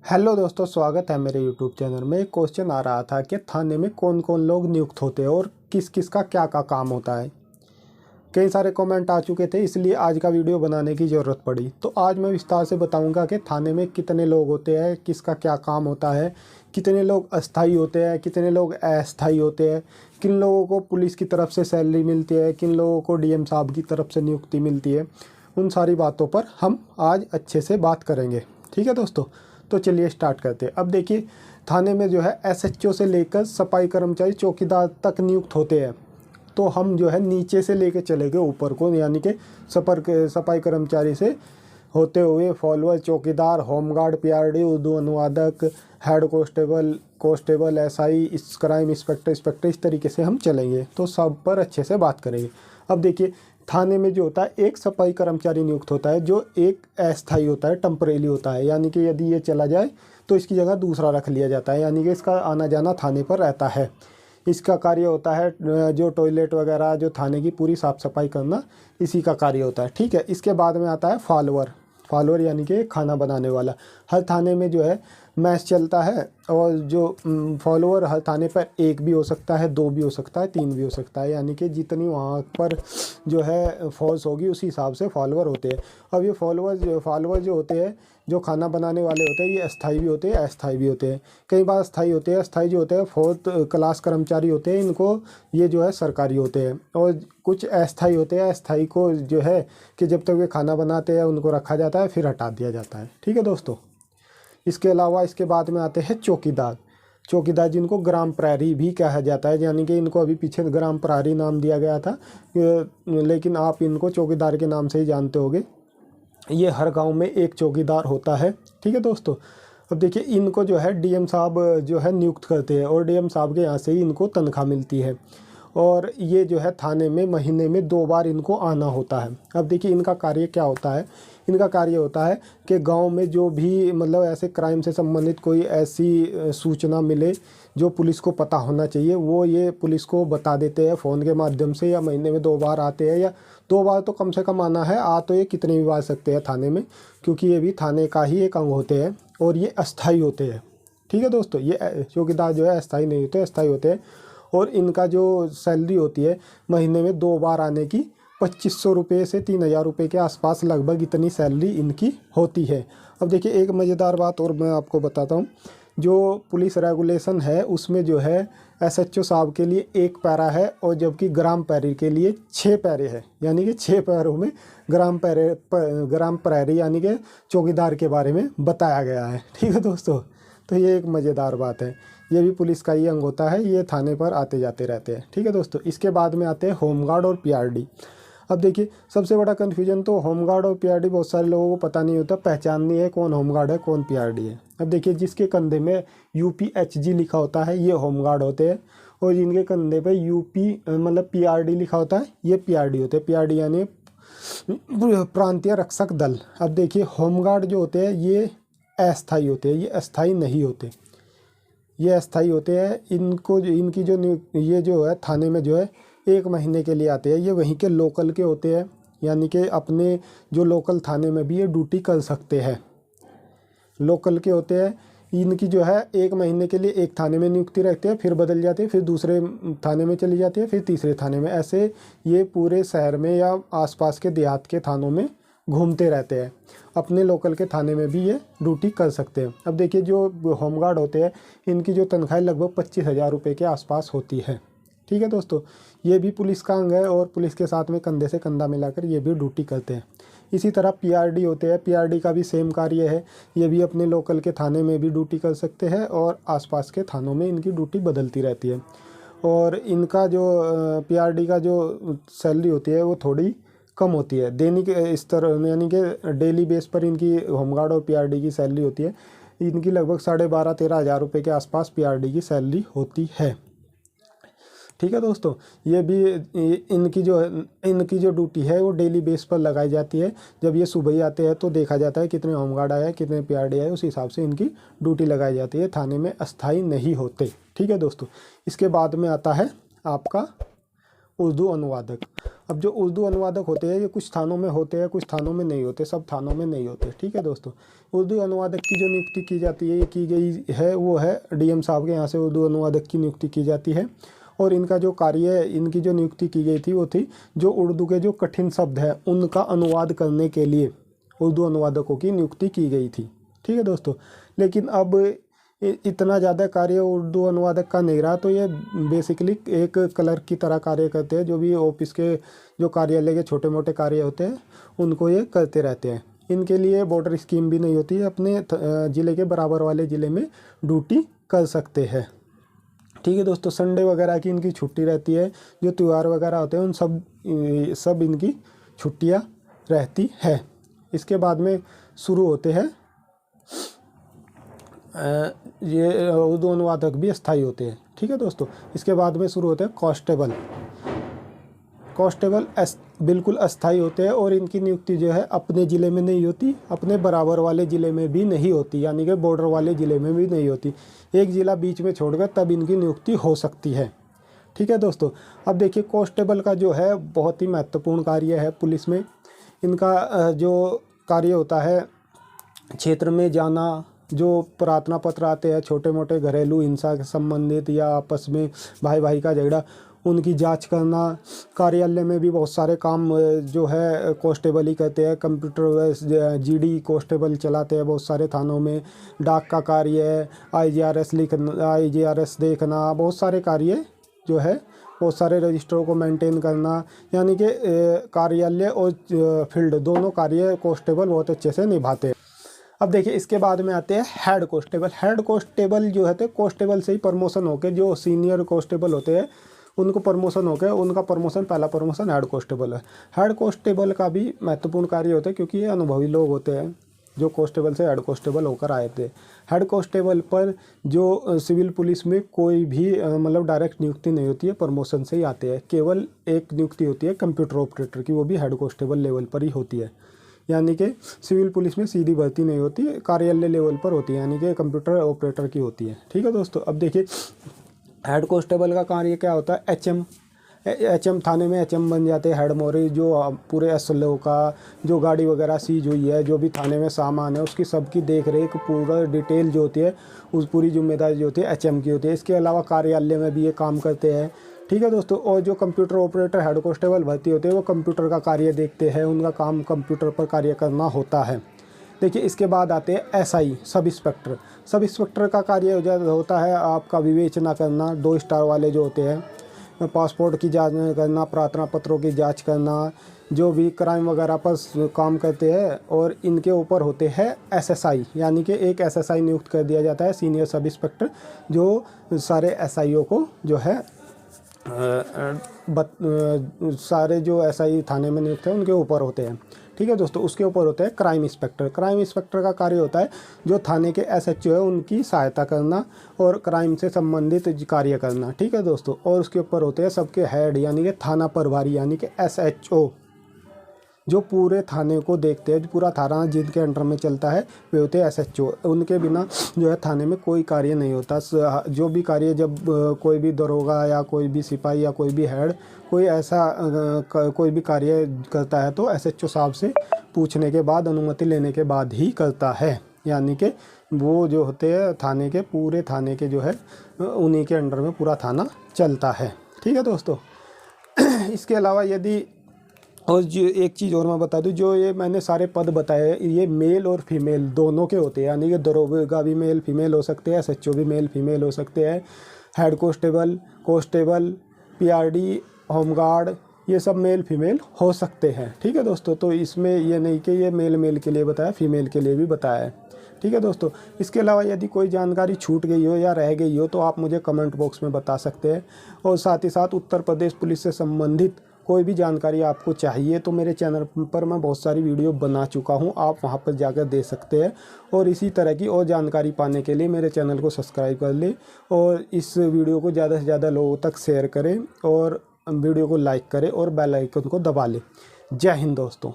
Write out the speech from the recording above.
Hello दोस्तों, स्वागत है मेरे यूट्यूब चैनल में। एक क्वेश्चन आ रहा था कि थाने में कौन कौन लोग नियुक्त होते हैं और किस किस का क्या काम होता है। कई सारे कमेंट आ चुके थे, इसलिए आज का वीडियो बनाने की ज़रूरत पड़ी। तो आज मैं विस्तार से बताऊंगा कि थाने में कितने लोग होते हैं, किसका क्या काम होता है, कितने लोग अस्थाई होते हैं, कितने लोग अस्थाई होते हैं, किन लोगों को पुलिस की तरफ से सैलरी मिलती है, किन लोगों को डीएम साहब की तरफ से नियुक्ति मिलती है। उन सारी बातों पर हम आज अच्छे से बात करेंगे। ठीक है दोस्तों, तो चलिए स्टार्ट करते हैं। अब देखिए, थाने में जो है एसएचओ से लेकर सफाई कर्मचारी चौकीदार तक नियुक्त होते हैं। तो हम जो है नीचे से लेके चले गए ऊपर को, यानी कि सफाई कर्मचारी से होते हुए फॉलोअर, चौकीदार, होमगार्ड, पीआरडी, उर्दू अनुवादक, head constable, SI, crime inspector, इस तरीके से हम चलेंगे। तो सब पर अच्छे से बात करेंगे। अब देखिए, थाने में जो होता है एक सफाई कर्मचारी नियुक्त होता है, जो एक अस्थायी होता है, टेम्परेरी होता है। यानी कि यदि ये चला जाए तो इसकी जगह दूसरा रख लिया जाता है, यानी कि इसका आना जाना थाने पर रहता है। इसका कार्य होता है जो टॉयलेट वगैरह, जो थाने की पूरी साफ़ सफाई करना, इसी का कार्य होता है। ठीक है, इसके बाद में आता है फॉलोअर यानी कि खाना बनाने वाला। हर थाने में जो है मैस चलता है, और जो फॉलोअर हर थाने पर एक भी हो सकता है, दो भी हो सकता है, तीन भी हो सकता है। यानी कि जितनी वहाँ पर जो है फोर्स होगी उसी हिसाब से फॉलोअर होते हैं। अब ये फॉलोअर जो होते हैं, जो खाना बनाने वाले होते हैं, ये अस्थाई भी होते हैं, अस्थाई भी होते हैं। कई बार अस्थाई होते हैं। अस्थाई जो होते हैं फोर्थ क्लास कर्मचारी होते हैं, इनको ये जो है सरकारी होते हैं। और कुछ अस्थाई होते हैं, अस्थाई को जो है कि जब तक वे खाना बनाते हैं उनको रखा जाता है, फिर हटा दिया जाता है। ठीक है दोस्तों, इसके अलावा इसके बाद में आते हैं चौकीदार जिनको ग्राम प्रहरी भी कहा जाता है। यानी कि इनको अभी पीछे ग्राम प्रहरी नाम दिया गया था, लेकिन आप इनको चौकीदार के नाम से ही जानते होंगे। ये हर गांव में एक चौकीदार होता है। ठीक है दोस्तों, अब देखिए, इनको जो है डीएम साहब जो है नियुक्त करते हैं, और डीएम साहब के यहाँ से ही इनको तनख्वाह मिलती है। और ये जो है थाने में महीने में 2 बार इनको आना होता है। अब देखिए, इनका कार्य क्या होता है। इनका कार्य होता है कि गांव में जो भी मतलब ऐसे क्राइम से संबंधित कोई ऐसी सूचना मिले जो पुलिस को पता होना चाहिए, वो ये पुलिस को बता देते हैं फ़ोन के माध्यम से। या महीने में 2 बार आते हैं, या 2 बार तो कम से कम आना है। तो ये कितने भी बार सकते हैं थाने में, क्योंकि ये भी थाने का ही एक अंग होते हैं, और ये अस्थाई होते हैं। ठीक है दोस्तों, ये चौकीदार जो है अस्थाई नहीं होते, अस्थाई होते हैं। और इनका जो सैलरी होती है महीने में 2 बार आने की, 2500 रुपये से 3000 रुपये के आसपास लगभग इतनी सैलरी इनकी होती है। अब देखिए, एक मज़ेदार बात और मैं आपको बताता हूँ। जो पुलिस रेगुलेशन है उसमें जो है एसएचओ साहब के लिए 1 पैरा है, और जबकि ग्राम प्रहरी के लिए 6 पैरे हैं। यानी कि 6 पैरों में ग्राम प्रहरी यानी कि चौकीदार के बारे में बताया गया है। ठीक है दोस्तों, तो ये एक मज़ेदार बात है। ये भी पुलिस का ही अंग होता है, ये थाने पर आते जाते रहते हैं। ठीक है दोस्तों, इसके बाद में आते हैं होमगार्ड और पीआरडी। अब देखिए, सबसे बड़ा कन्फ्यूजन तो होमगार्ड और पीआरडी बहुत सारे लोगों को पता नहीं होता, पहचान नहीं है कौन होमगार्ड है कौन पीआरडी है। अब देखिए, जिसके कंधे में यूपीएचजी लिखा होता है ये होमगार्ड होते हैं, और जिनके कंधे पे यूपी मतलब पीआरडी लिखा होता है ये पीआरडी होते हैं। पीआरडी यानी प्रांतीय रक्षक दल। अब देखिए, होमगार्ड जो होते हैं ये अस्थाई होते हैं, ये अस्थाई नहीं होते, ये अस्थाई होते हैं। इनकी जो ये जो है थाने में जो है 1 महीने के लिए आते हैं। ये वहीं के लोकल के होते हैं, यानी कि अपने जो लोकल थाने में भी ये ड्यूटी कर सकते हैं, लोकल के होते हैं। इनकी जो है 1 महीने के लिए एक थाने में नियुक्ति रखते हैं, फिर बदल जाते हैं, फिर दूसरे थाने में चली जाती है, फिर तीसरे थाने में। ऐसे ये पूरे शहर में या आसपास के देहात के थानों में घूमते रहते हैं। अपने लोकल के थाने में भी ये ड्यूटी कर सकते हैं। अब देखिए, जो होमगार्ड होते हैं इनकी जो तनख्वाह लगभग 25,000 रुपये के आसपास होती है। ठीक है दोस्तों, ये भी पुलिस का अंग है, और पुलिस के साथ में कंधे से कंधा मिलाकर ये भी ड्यूटी करते हैं। इसी तरह पीआरडी होते हैं, पीआरडी का भी सेम कार्य है। ये भी अपने लोकल के थाने में भी ड्यूटी कर सकते हैं, और आसपास के थानों में इनकी ड्यूटी बदलती रहती है। और इनका जो पीआरडी का जो सैलरी होती है वो थोड़ी कम होती है दैनिक स्तर, यानी कि डेली बेस पर इनकी होमगार्ड और पीआरडी की सैलरी होती है। इनकी लगभग 12,500-13 हज़ार रुपये के आसपास पीआरडी की सैलरी होती है। ठीक है दोस्तों, ये भी इनकी जो ड्यूटी है वो डेली बेस पर लगाई जाती है। जब ये सुबह ही आते हैं तो देखा जाता है कितने होमगार्ड आए हैं, कितने पीआरडी आए, उस हिसाब से इनकी ड्यूटी लगाई जाती है। थाने में अस्थाई नहीं होते। ठीक है दोस्तों, इसके बाद में आता है आपका उर्दू अनुवादक। अब जो उर्दू अनुवादक होते हैं ये कुछ थानों में होते हैं, कुछ थानों में नहीं होते, सब थानों में नहीं होते। ठीक है दोस्तों, उर्दू अनुवादक की जो नियुक्ति की जाती है, ये की गई है, वो है डीएम साहब के यहाँ से उर्दू अनुवादक की नियुक्ति की जाती है। और इनका जो कार्य है, इनकी जो नियुक्ति की गई थी वो थी जो उर्दू के जो कठिन शब्द है उनका अनुवाद करने के लिए उर्दू अनुवादकों की नियुक्ति की गई थी। ठीक है दोस्तों, लेकिन अब इतना ज़्यादा कार्य उर्दू अनुवादक का नहीं रहा, तो ये बेसिकली एक क्लर्क की तरह कार्य करते हैं। जो भी ऑफिस के जो कार्यालय के छोटे मोटे कार्य होते हैं उनको ये करते रहते हैं। इनके लिए बॉर्डर स्कीम भी नहीं होती है, अपने ज़िले के बराबर वाले ज़िले में ड्यूटी कर सकते हैं। ठीक है दोस्तों, संडे वगैरह की इनकी छुट्टी रहती है, जो त्यौहार वगैरह होते हैं उन सब इनकी छुट्टियां रहती है। इसके बाद में शुरू होते हैं ये उर्दू अनुवादक भी अस्थायी होते हैं। ठीक है दोस्तों, इसके बाद में शुरू होते हैं कांस्टेबल। कांस्टेबल बिल्कुल अस्थायी होते हैं और इनकी नियुक्ति जो है अपने ज़िले में नहीं होती, अपने बराबर वाले ज़िले में भी नहीं होती, यानी कि बॉर्डर वाले ज़िले में भी नहीं होती। एक ज़िला बीच में छोड़कर तब इनकी नियुक्ति हो सकती है। ठीक है दोस्तों, अब देखिए कांस्टेबल का जो है बहुत ही महत्वपूर्ण कार्य है पुलिस में। इनका जो कार्य होता है क्षेत्र में जाना, जो प्रार्थना पत्र आते हैं छोटे मोटे घरेलू हिंसा के संबंधित या आपस में भाई भाई का झगड़ा, उनकी जांच करना। कार्यालय में भी बहुत सारे काम जो है कांस्टेबल ही करते हैं। कंप्यूटर जीडी कांस्टेबल चलाते हैं बहुत सारे थानों में। डाक का कार्य है, आईजीआरएस देखना, बहुत सारे कार्य जो है, बहुत सारे रजिस्टरों को मेंटेन करना, यानी कि कार्यालय और फील्ड दोनों कार्य कांस्टेबल बहुत अच्छे से निभाते हैं। अब देखिए इसके बाद में आते हैं हेड कांस्टेबल। हेड कांस्टेबल जो है तो कांस्टेबल से ही प्रमोशन होकर जो सीनियर कांस्टेबल होते हैं उनको प्रमोशन होकर उनका प्रमोशन, पहला प्रमोशन हेड कांस्टेबल है। हेड कांस्टेबल का भी महत्वपूर्ण कार्य होता है क्योंकि ये अनुभवी लोग होते हैं जो कांस्टेबल से हेड कांस्टेबल होकर आए थे। हेड कांस्टेबल पर जो सिविल पुलिस में कोई भी मतलब डायरेक्ट नियुक्ति नहीं होती है, प्रमोशन से ही आते हैं। केवल एक नियुक्ति होती है कंप्यूटर ऑपरेटर की, वो भी हेड कांस्टेबल लेवल पर ही होती है। यानी कि सिविल पुलिस में सीधी भर्ती नहीं होती, कार्यालय लेवल पर होती है, यानी कि कंप्यूटर ऑपरेटर की होती है। ठीक है दोस्तों, अब देखिए हेड कांस्टेबल का कार्य क्या होता है। एचएम थाने में एचएम बन जाते हैं हेड मोहरी, जो पूरे एसएलओ का जो गाड़ी वगैरह सीज हुई है, जो भी थाने में सामान है उसकी सबकी देख रेख पूरा डिटेल जो होती है, उस पूरी जिम्मेदारी जो होती है एचएम की होती है। इसके अलावा कार्यालय में भी ये काम करते हैं। ठीक है दोस्तों, और जो कंप्यूटर ऑपरेटर हेड कांस्टेबल भर्ती होते हैं वो कंप्यूटर का कार्य देखते हैं, उनका काम कंप्यूटर पर कार्य करना होता है। देखिए इसके बाद आते हैं SI, sub inspector. Sub inspector का कार्य होता है आपका विवेचना करना, 2 स्टार वाले जो होते हैं, पासपोर्ट की जांच करना, प्रार्थना पत्रों की जांच करना, जो भी क्राइम वगैरह पर काम करते हैं। और इनके ऊपर होते हैं एसएसआई, यानी कि एक एसएसआई नियुक्त कर दिया जाता है, सीनियर सब इंस्पेक्टर, जो सारे एसआईओ को जो है सारे जो एसआई थाने में नियुक्त है उनके ऊपर होते हैं। ठीक है दोस्तों, उसके ऊपर होता है क्राइम इंस्पेक्टर। क्राइम इंस्पेक्टर का कार्य होता है जो थाने के एसएचओ है उनकी सहायता करना और क्राइम से संबंधित कार्य करना। ठीक है दोस्तों, और उसके ऊपर होते हैं सबके हेड, यानी कि थाना प्रभारी, यानी कि एसएचओ, जो पूरे थाने को देखते हैं, जो पूरा थाना जिनके अंडर में चलता है वे होते हैं एसएचओ। उनके बिना जो है थाने में कोई कार्य नहीं होता। जो भी कार्य जब कोई भी दरोगा या कोई भी सिपाही या कोई भी हेड कोई ऐसा कोई भी कार्य करता है तो एसएचओ साहब से पूछने के बाद, अनुमति लेने के बाद ही करता है। यानी कि वो जो होते हैं थाने के, पूरे थाने के जो है उन्हीं के अंडर में पूरा थाना चलता है। ठीक है दोस्तों, इसके अलावा यदि और जो एक चीज़ और मैं बता दूं, जो ये मैंने सारे पद बताए ये मेल और फीमेल दोनों के होते हैं, यानी कि दरोगा भी मेल फीमेल हो सकते हैं, एसएचओ भी मेल फीमेल हो सकते हैं, हेड कांस्टेबल, पीआरडी, होमगार्ड, ये सब मेल फीमेल हो सकते हैं। ठीक है दोस्तों, तो इसमें ये नहीं कि ये मेल के लिए बताया, फीमेल के लिए भी बताया है। ठीक है दोस्तों, इसके अलावा यदि कोई जानकारी छूट गई हो या रह गई हो तो आप मुझे कमेंट बॉक्स में बता सकते हैं। और साथ ही साथ उत्तर प्रदेश पुलिस से संबंधित कोई भी जानकारी आपको चाहिए तो मेरे चैनल पर मैं बहुत सारी वीडियो बना चुका हूं, आप वहां पर जाकर दे सकते हैं। और इसी तरह की और जानकारी पाने के लिए मेरे चैनल को सब्सक्राइब कर लें और इस वीडियो को ज़्यादा से ज़्यादा लोगों तक शेयर करें और वीडियो को लाइक करें और बेल आइकन को दबा लें। जय हिंद दोस्तों।